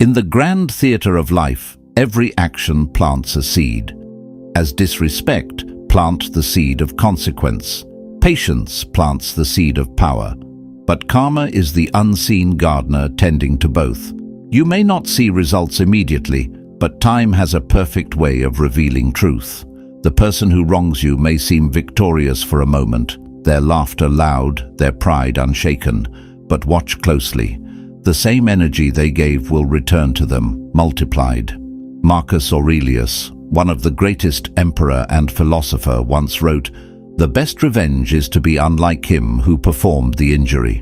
In the grand theatre of life, every action plants a seed. As disrespect, plant the seed of consequence. Patience plants the seed of power. But karma is the unseen gardener tending to both. You may not see results immediately, but time has a perfect way of revealing truth. The person who wrongs you may seem victorious for a moment, their laughter loud, their pride unshaken. But watch closely. The same energy they gave will return to them, multiplied. Marcus Aurelius, one of the greatest emperor and philosopher, once wrote, "The best revenge is to be unlike him who performed the injury."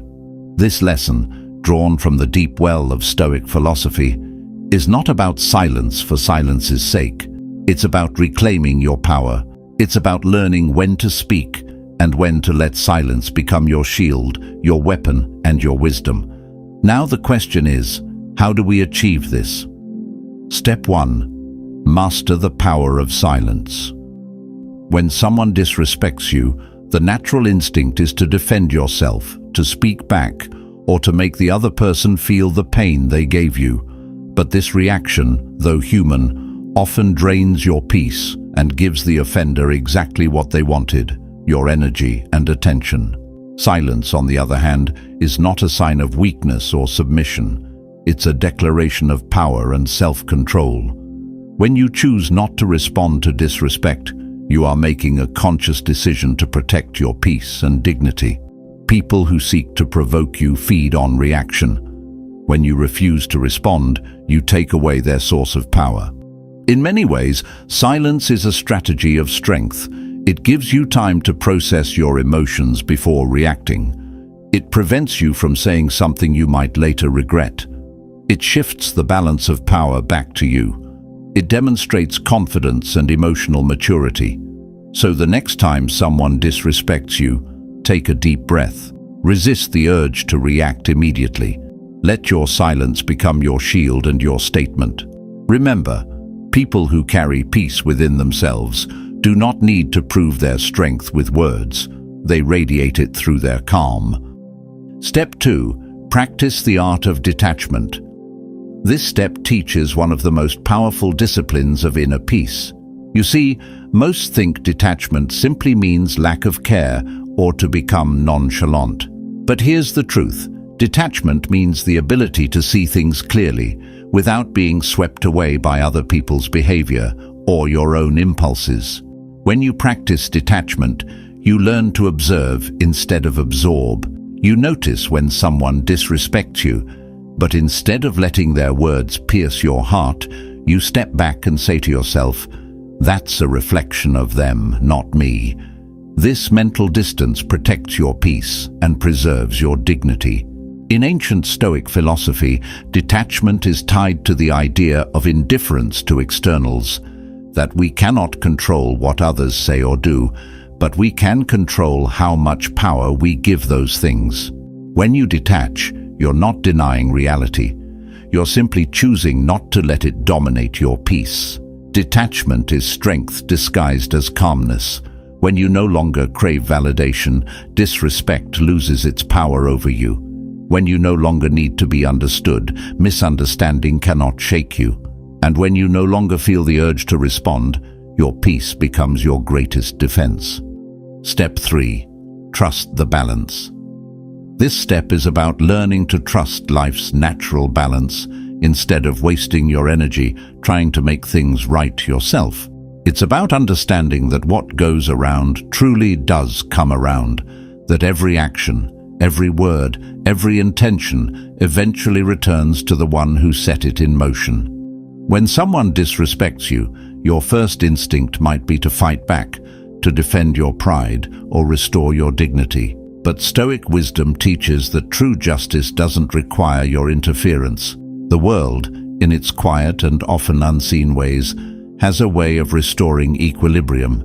This lesson, drawn from the deep well of Stoic philosophy, is not about silence for silence's sake. It's about reclaiming your power. It's about learning when to speak and when to let silence become your shield, your weapon, and your wisdom. Now the question is, how do we achieve this? Step 1. Master the power of silence. When someone disrespects you, the natural instinct is to defend yourself, to speak back, or to make the other person feel the pain they gave you. But this reaction, though human, often drains your peace and gives the offender exactly what they wanted: your energy and attention. Silence, on the other hand, is not a sign of weakness or submission. It's a declaration of power and self-control. When you choose not to respond to disrespect, you are making a conscious decision to protect your peace and dignity. People who seek to provoke you feed on reaction. When you refuse to respond, you take away their source of power. In many ways, silence is a strategy of strength. It gives you time to process your emotions before reacting. It prevents you from saying something you might later regret. It shifts the balance of power back to you. It demonstrates confidence and emotional maturity. So the next time someone disrespects you, take a deep breath. Resist the urge to react immediately. Let your silence become your shield and your statement. Remember, people who carry peace within themselves do not need to prove their strength with words. They radiate it through their calm. Step 2. Practice the art of detachment. This step teaches one of the most powerful disciplines of inner peace. You see, most think detachment simply means lack of care or to become nonchalant. But here's the truth. Detachment means the ability to see things clearly without being swept away by other people's behavior or your own impulses. When you practice detachment, you learn to observe instead of absorb. You notice when someone disrespects you, but instead of letting their words pierce your heart, you step back and say to yourself, "That's a reflection of them, not me." This mental distance protects your peace and preserves your dignity. In ancient Stoic philosophy, detachment is tied to the idea of indifference to externals, that we cannot control what others say or do, but we can control how much power we give those things. When you detach, you're not denying reality. You're simply choosing not to let it dominate your peace. Detachment is strength disguised as calmness. When you no longer crave validation, disrespect loses its power over you. When you no longer need to be understood, misunderstanding cannot shake you. And when you no longer feel the urge to respond, your peace becomes your greatest defense. Step 3. Trust the balance. This step is about learning to trust life's natural balance instead of wasting your energy trying to make things right yourself. It's about understanding that what goes around truly does come around, that every action, every word, every intention eventually returns to the one who set it in motion. When someone disrespects you, your first instinct might be to fight back, to defend your pride or restore your dignity. But Stoic wisdom teaches that true justice doesn't require your interference. The world, in its quiet and often unseen ways, has a way of restoring equilibrium.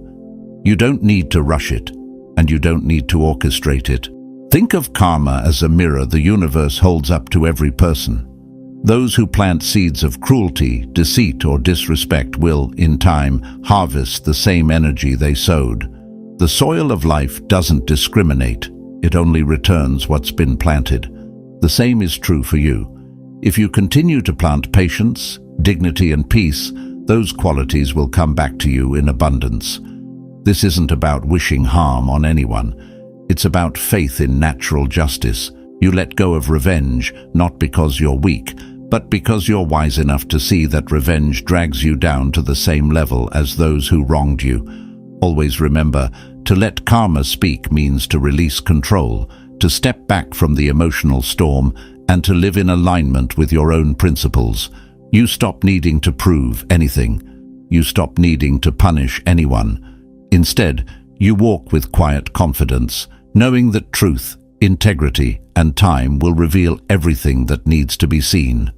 You don't need to rush it, and you don't need to orchestrate it. Think of karma as a mirror the universe holds up to every person. Those who plant seeds of cruelty, deceit, or disrespect will, in time, harvest the same energy they sowed. The soil of life doesn't discriminate. It only returns what's been planted. The same is true for you. If you continue to plant patience, dignity and peace, those qualities will come back to you in abundance. This isn't about wishing harm on anyone. It's about faith in natural justice. You let go of revenge, not because you're weak, but because you're wise enough to see that revenge drags you down to the same level as those who wronged you. Always remember, to let karma speak means to release control, to step back from the emotional storm, and to live in alignment with your own principles. You stop needing to prove anything. You stop needing to punish anyone. Instead, you walk with quiet confidence, knowing that truth, integrity, and time will reveal everything that needs to be seen.